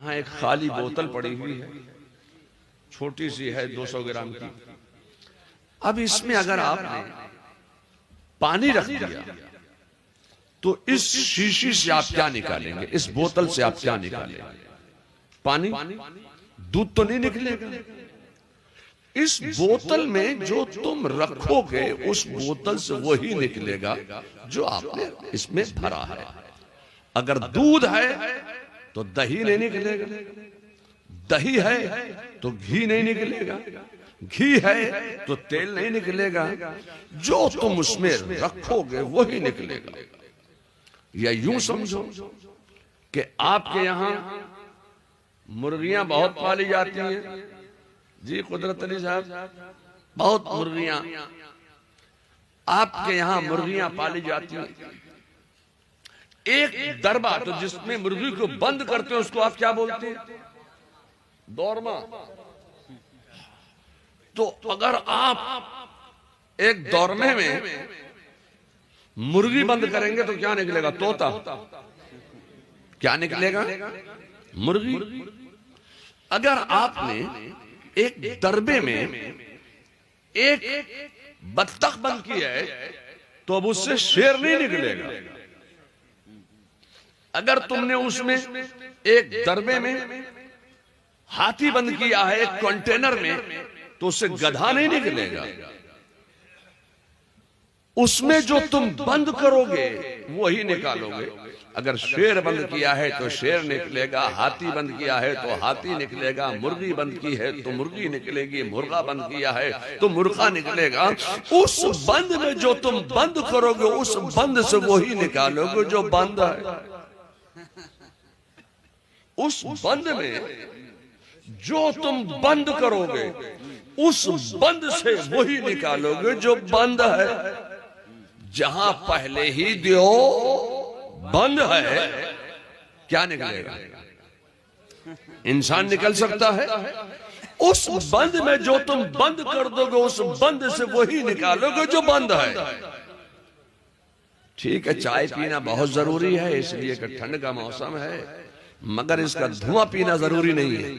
यहाँ एक खाली बोतल पड़ी हुई है, छोटी सी है 200 ग्राम की। अब इसमें अगर आपने पानी रख दिया तो इस शीशी से आप क्या निकालेंगे, इस बोतल से आप क्या निकालेंगे? पानी, दूध तो नहीं निकलेगा। इस बोतल में जो तुम रखोगे उस बोतल से वही निकलेगा जो आपने इसमें भरा है। अगर दूध है तो दही नहीं निकलेगा, दही है तो घी नहीं निकलेगा, घी है तो तेल नहीं निकलेगा। जो तुम उसमें रखोगे वही निकलेगा। या यूं समझो कि आपके यहां मुर्गियां बहुत पाली जाती हैं। जी कुदरत अली साहब, बहुत मुर्गियां आपके यहां मुर्गियां पाली जाती हैं। एक दरबा, तो जिसमें मुर्गी को बंद करते हैं उसको आप क्या बोलते हैं? दौरमा। तो अगर आप एक दौरमे में मुर्गी बंद करेंगे तो क्या निकलेगा? तोता। क्या निकलेगा? मुर्गी। अगर आपने एक दरबे में एक बत्तख बंद किया है तो अब उससे शेर नहीं निकलेगा। अगर तुमने उसमें एक दरबे में हाथी बंद किया है एक कंटेनर में तो उससे गधा नहीं निकलेगा। उसमें जो तुम बंद करोगे वही निकालोगे। अगर शेर बंद किया है तो शेर निकलेगा, हाथी बंद किया है तो हाथी निकलेगा, मुर्गी बंद की है तो मुर्गी निकलेगी, मुर्गा बंद किया है तो मुर्गा निकलेगा। उस बंद में जो तुम बंद करोगे उस बंद से वही निकालोगे जो बंद है। उस बंद में जो तुम बंद करोगे उस बंद से वही निकालोगे जो बंद है। जहां पहले ही दियो बंद है, क्या निकलेगा? इंसान निकल सकता है। उस बंद में जो तुम बंद कर दोगे उस बंद से वही निकालोगे जो बंद है। ठीक है, चाय पीना बहुत जरूरी है इसलिए कि ठंड का मौसम है, मगर इसका धुआं पीना जरूरी नहीं है।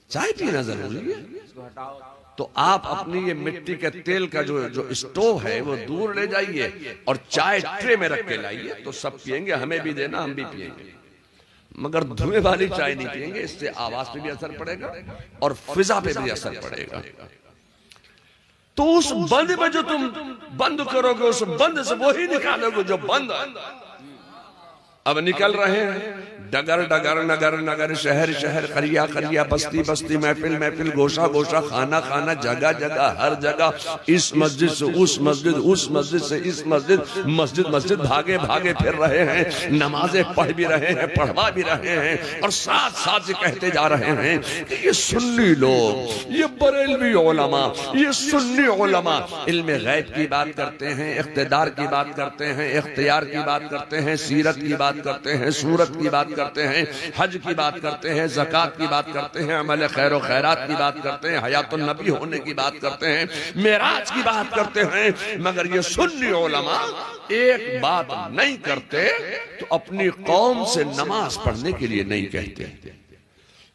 चाय पीना जरूरी है तो आप अपनी ये मिट्टी के तेल का जो स्टोव है वो दूर ले जाइए और चाय ट्रे में रख के लाइए, तो सब पिएंगे, हमें भी देना, हम भी पिएंगे। मगर धुएं वाली चाय नहीं पिएंगे, इससे आवाज पे भी असर पड़ेगा और फिजा पे भी असर पड़ेगा। तो उस बंद में जो तुम बंद करोगे उस बंद से वही निकालोगे जो बंद है। अब निकल रहे हैं डगर डगर, नगर नगर, शहर शहर, करिया करिया, बस्ती बस्ती, महफिल महफिल, गोशा गोशा, खाना खाना, जगह जगह, हर जगह, इस मस्जिद से उस मस्जिद, उस मस्जिद से इस मस्जिद, मस्जिद मस्जिद भागे भागे फिर रहे हैं। नमाजें पढ़ भी रहे हैं, पढ़वा भी रहे हैं और साथ साथ ये कहते जा रहे हैं कि ये सुन्नी लोग, ये बरेलवी उलमा, ये सुन्नी उलमा इल्म गैब की बात करते हैं, इख्तिदार की बात करते हैं, इख्तियार की बात करते हैं, सीरत की बात करते हैं, सूरत की बात करते हैं, हज की बात करते हैं, ज़कात की बात करते हैं, अमल खैर व खैरात की बात करते हैं, हयातुन नबी होने की बात करते हैं, मेराज की बात करते हैं। मगर ये सुन्नी उलमा एक बात नहीं करते, तो अपनी कौम से नमाज पढ़ने के लिए नहीं कहते।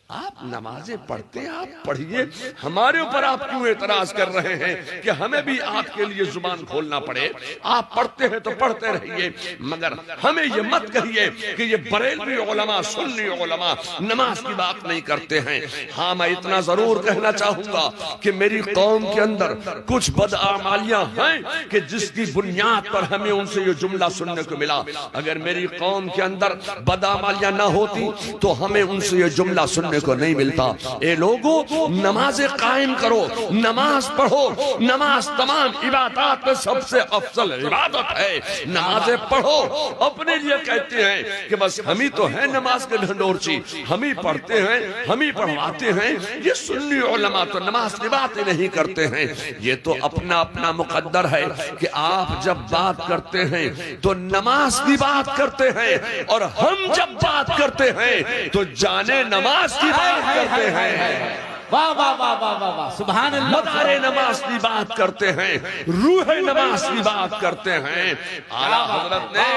आप नमाजें पढ़ते, आप पढ़िए, हमारे ऊपर आप क्यों एतराज कर रहे हैं कि हमें भी आपके लिए जुबान खोलना पड़े? आप पढ़ते हैं तो पढ़ते रहिए, मगर हमें ये मत कहिए कि ये बरेलवी उलमा, सुन्नी उलमा नमाज की बात नहीं करते हैं। हाँ, मैं इतना जरूर कहना चाहूंगा कि मेरी कौम के अंदर कुछ बदआमालियां हैं कि जिसकी बुनियाद पर हमें उनसे ये जुमला सुनने को मिला। अगर मेरी कौम के अंदर बदआमालियां ना होती तो हमें उनसे ये जुमला सुनने को नहीं मिलता। ए लोगों, नमाज़ें कायम करो, नमाज पढ़ो। नमाज तमाम इबादत में सबसे अफजल इबादत है। नमाज़ें पढ़ो। अपने लिए कहते हैं कि बस हम ही तो हैं नमाज के ढंढोरची, हम ही पढ़ते हैं, हम ही पढ़वाते हैं। ये सुन्नी उलमा तो नमाज की बात ही नहीं करते हैं। ये तो अपना अपना मुकद्दर है कि आप जब बात करते हैं तो नमाज की बात करते हैं और हम जब बात करते हैं तो जाने नमाज की बात करते हैं। वाह वाह वाह वाह वाह वाह, सुभान अल्लाह। मदारे नमाज की बात करते हैं, रूह नमाज की बात करते हैं। आला हजरत ने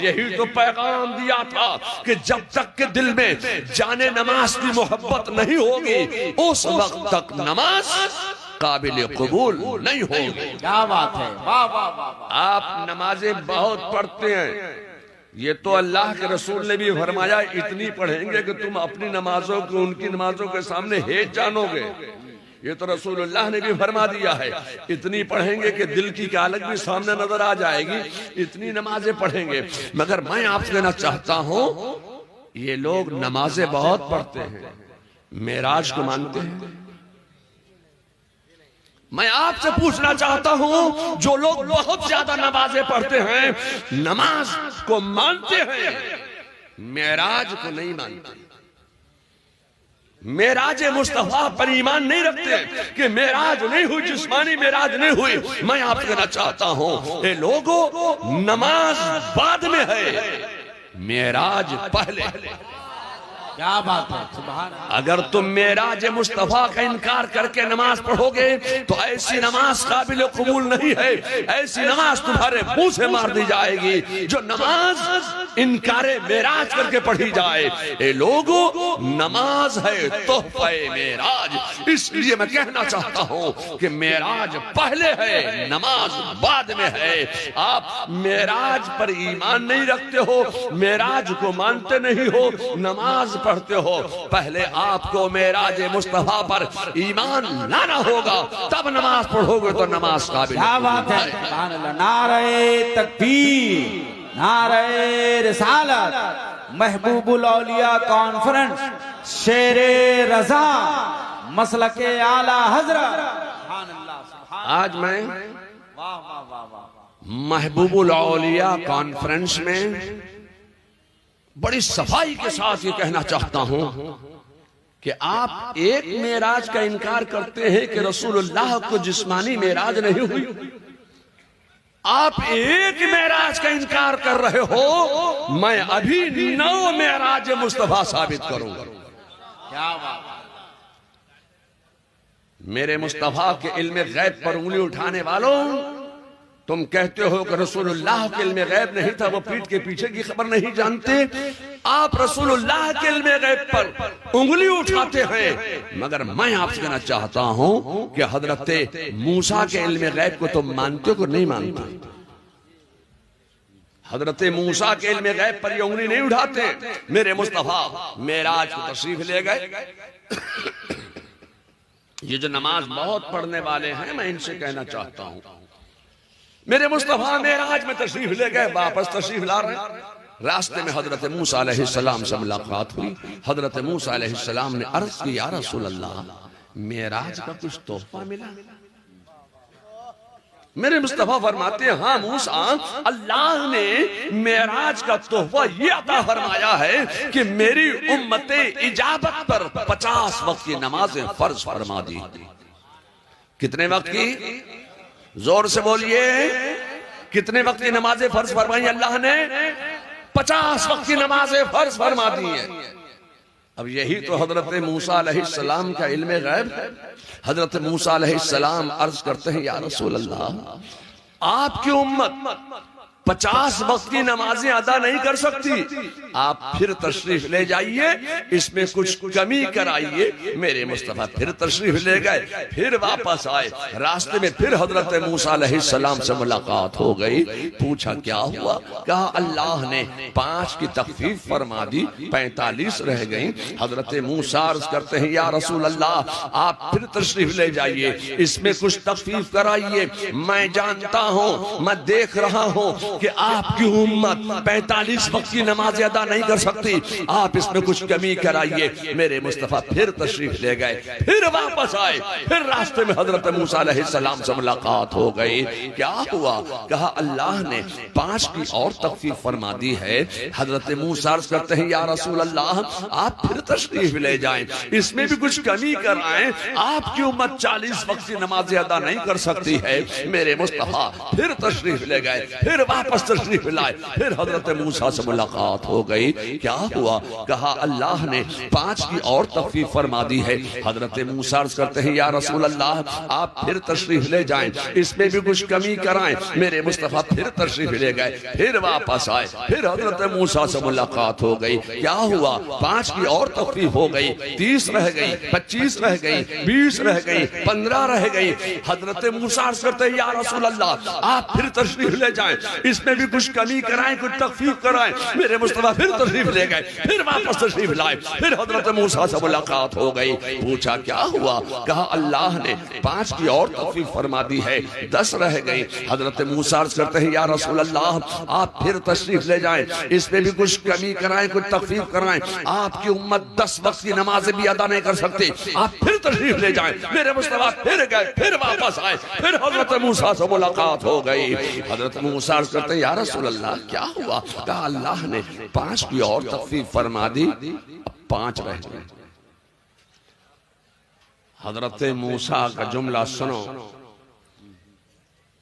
यही तो पैगाम दिया था कि जब तक के दिल में जाने नमाज की मोहब्बत नहीं होगी उस वक्त तक नमाज काबिल कबूल नहीं होगी। क्या बात है, वाह वाह वाह। आप नमाजें बहुत पढ़ते हैं, ये तो अल्लाह के रसूल ने भी फरमाया इतनी पढ़ेंगे कि तुम अपनी नमाजों को उनकी नमाजों के सामने हेज जानोगे। ये तो रसूलुल्लाह ने भी फरमा दिया है, इतनी पढ़ेंगे कि दिल की कालक भी सामने नजर आ जाएगी, इतनी नमाजें पढ़ेंगे। मगर मैं आपसे कहना चाहता हूं, ये लोग नमाजें बहुत पढ़ते हैं, मेराज को मानते हैं। मैं आपसे पूछना चाहता हूं, जो लोग बहुत ज्यादा नमाजें पढ़ते हैं, नमाज को मानते हैं, मेराज को नहीं मानते, मेराज मुस्तफा पर ईमान नहीं रखते कि मेराज नहीं हुई, जिस्मानी मेराज नहीं हुई। मैं आपसे कहना चाहता हूं, ये लोगों नमाज बाद में है, मेराज पहले। क्या बात है, सुभान अल्लाह। अगर तुम मेराज मुस्तफा का इनकार करके नमाज पढ़ोगे तो ऐसी नमाज काबिल कबूल नहीं है, ऐसी नमाज तुम्हारे मुंह से मार दी जाएगी जो नमाज इनकारे मेराज करके पढ़ी जाए। ये लोगों नमाज है तोहफे मेराज, इसलिए मैं कहना चाहता हूं कि मेराज पहले है, नमाज बाद में है। आप मेराज पर ईमान नहीं रखते हो, मेराज को मानते नहीं हो, नमाज पढ़ते हो। पहले आपको मेराज मुस्तफा पर ईमान लाना होगा, तब नमाज पढ़ोगे तो नमाज काबिल। क्या बात है, सुभान अल्लाह। नारे तकबीर, नारे रिसालत, महबूबुल औलिया कॉन्फ्रेंस, शेरे रजा, मसलके आला हजरत। सुभान अल्लाह। आज मैं वाह वाह वाह वाह महबूबुल औलिया कॉन्फ्रेंस में बड़ी सफाई के साथ ये कहना चाहता हूं कि आप एक मेराज का इनकार करते हैं कि रसूलुल्लाह को जिस्मानी मेराज नहीं हुई, आप एक मेराज का इनकार कर रहे हो, मैं अभी 9 मेराज मुस्तफा साबित करूंगा। क्या बात। मेरे मुस्तफा के इल्म गैब पर उंगली उठाने वालों, तुम कहते हो कि रसूलुल्लाह के इल्म गैब नहीं था, वो पीठ के पीछे की खबर नहीं जानते। आप रसूलुल्लाह के इल्म गैब पर उंगली उठाते हैं, मगर मैं आपसे कहना चाहता हूं कि हजरत मूसा के इल्म गैब को तुम मानते हो कि नहीं मानते? हजरत मूसा के इल्म गैब पर ये उंगली नहीं उठाते। मेरे मुस्तफा मेराज को तशरीफ ले गए। ये जो नमाज बहुत पढ़ने वाले हैं, मैं इनसे कहना चाहता हूं, मेरे मुस्तफा मेराज में तशरीफ ले गए, वापस तशरीफ ला रहे हैं। रास्ते में हजरत मूसा अलैहिस्सलाम से मुलाकात हुई। हजरत मूसा अलैहिस्सलाम ने अर्ज की, या रसूल अल्लाह, मेराज का कुछ तोहफा मिला? मेरे मुस्तफा फरमाते हैं, हाँ मूसा, अल्लाह ने मेराज का तोहफा ये अता फरमाया है कि मेरी उम्मते इजाबत पर 50 वक्त की नमाजें फर्ज फरमा दी। कितने वक्त की? जोर से बोलिए, कितने वक्त की नमाजें फर्ज फरमाई अल्लाह ने? 50 वक्त की नमाजें फर्ज फरमा दी है। अब यही तो हजरत मूसा अलैहिस्सलाम का इल्म गैब है। हजरत मूसा अलैहिस्सलाम अर्ज करते हैं, या रसूल अल्लाह, आपकी उम्मत 50 वक्त की नमाजें अदा नहीं कर सकती, आप फिर तशरीफ ले जाइए, इसमें कुछ कमी कराइए। मेरे मुस्तफा फिर तशरीफ ले गए, फिर वापस आए। रास्ते में फिर हजरत मूसा अलैहिस्सलाम से मुलाकात हो गई। पूछा क्या हुआ? कहा अल्लाह ने 5 की तखफीफ फरमा दी, 45 रह गई। हजरत मूसा अर्ज करते हैं, या रसूल अल्लाह, आप फिर तशरीफ ले जाइए, इसमें कुछ तखफीफ कराइए। मैं जानता हूं, मैं देख रहा हूं कि आपकी उम्मत 45 वक्त की नमाज अदा नहीं कर सकती, आप इसमें कुछ कमी कराइए। मेरे मुस्तफा फिर तशरीफ ले गए, फिर वापस आए। फिर रास्ते में हजरत मूसा अलैहिस्सलाम से मुलाकात हो गई। क्या हुआ? कहा अल्लाह ने 5 की और तखफीफ फरमा दी है। हजरत मूसा अर्ज करते हैं, या रसूल अल्लाह, आप फिर तशरीफ ले जाएं, इसमें भी कुछ कमी कराएं, आपकी उम्मत 40 वक्त की नमाज अदा नहीं कर सकती है। मेरे मुस्तफा फिर तशरीफ ले गए, फिर वापस तशरीफ लाए। फिर हजरत मूसा से मुलाकात हो गई। क्या हुआ? कहा अल्लाह ने 5 की और तखफीफ फरमा दी है। हजरत मूसा अर्ज करते हैं या रसूल अल्लाह आप फिर तशरीफ ले जाएं, इसमें भी कुछ कमी कराएं। मेरे मुस्तफा फिर तशरीफ ले गए, फिर वापस आए। फिर हजरत मूसा से मुलाकात हो गई। क्या हुआ? 5 की और तखफीफ हो गई, 30 रह गई, 25 रह गई, 20 रह गई, 15 रह गई। हजरत मूसा अर्ज करते हैं या रसूल अल्लाह आप फिर तशरीफ ले जाएं, इसमें भी कुछ कमी कराएं, कुछ तखफीफ कराएं। मेरे मुस्तफा फिर तशरीफ ले गए, फिर वापस तशरीफ लाए। फिर हजरत मूसा से मुलाकात हो गई। पूछा क्या हुआ? कहा अल्लाह ने 5 की और तखफीफ फरमा दी है, 10 रह गई। हजरत मूसा अर्ज करते हैं या रसूल अल्लाह आप फिर तशरीफ ले जाएं, इसमें भी कुछ कमी कराएं, कुछ तखफीफ कराएं। आपकी उम्मत 10 वक्त की नमाजें भी अदा नहीं कर सकती, आप फिर तशरीफ ले जाएं। मेरे मुस्तफा फिर गए, फिर वापस आए। फिर हजरत मूसा से मुलाकात हो गई। हजरत मूसा अर्ज करते हैं या रसूल अल्लाह क्या हुआ? कहा अल्लाह ने 5 की और तखफीफ फरमा दी, अब 5 रह गए। हजरत मूसा का जुमला सुनो।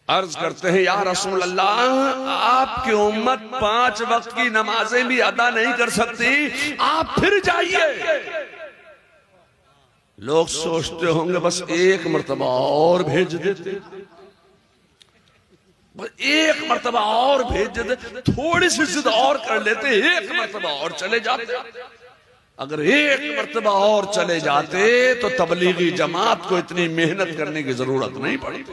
अर्ज करते हैं या रसूल अल्लाह आपकी उम्मत 5 वक्त की नमाजें भी अदा नहीं कर सकती, आप फिर जाइए। लोग सोचते होंगे बस एक मर्तबा और भेज देते, एक मर्तबा और भेज देते, थोड़ी सी जिद और कर लेते, एक मर्तबा और चले जाते। अगर एक मर्तबा और चले जाते तो तबलीगी जमात को इतनी मेहनत करने की जरूरत नहीं पड़ी।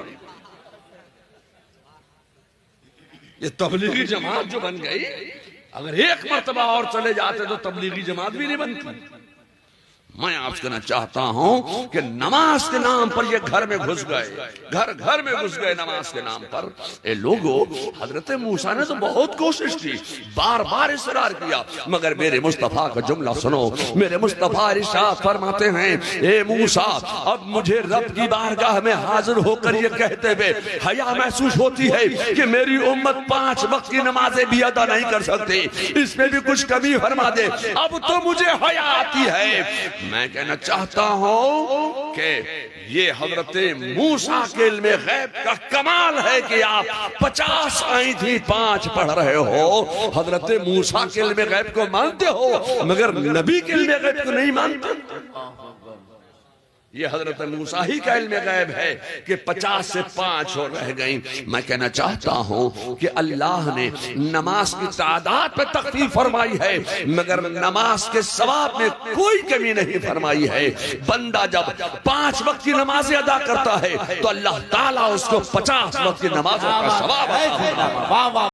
ये तबलीगी जमात जो बन गई, अगर एक मर्तबा और चले जाते तो तबलीगी जमात भी नहीं बनती। मैं आपसे कहना चाहता हूं कि नमाज के नाम पर ये घर में घुस गए, घर घर में घुस गए नमाज के नाम पर। ए लोगों, हजरत मूसा ने तो बहुत कोशिश की, बार बार इसरार किया, मगर मेरे मुस्तफा का जुमला सुनो। मेरे मुस्तफा इरशाद फरमाते हैं ए मूसा अब मुझे रब की बारगाह में हाजिर होकर ये कहते हुए हया महसूस होती है कि मेरी उम्मत 5 वक्त की नमाजें भी अदा नहीं कर सकती, इसमें भी कुछ कमी फरमा दे। अब तो मुझे हया आती है। मैं कहना चाहता हूं कि ये हजरत मूसा के इल्मे गैब का कमाल है कि आप 50 आई थी 5 पढ़ रहे हो। हजरत मूसा के इल्मे गैब को मानते हो मगर नबी के इल्मे गैब को नहीं मानते। ये हजरत मूसा ही का इल्मे गैब है कि 50 से 5 हो रह गई। मैं कहना चाहता हूं कि अल्लाह ने नमाज की तादाद पे तखफीफ फरमाई है मगर नमाज के सवाब में कोई कमी नहीं फरमाई है। बंदा जब 5 वक्त की नमाजें अदा करता है तो अल्लाह ताला उसको 50 वक्त की नमाजों का सवाब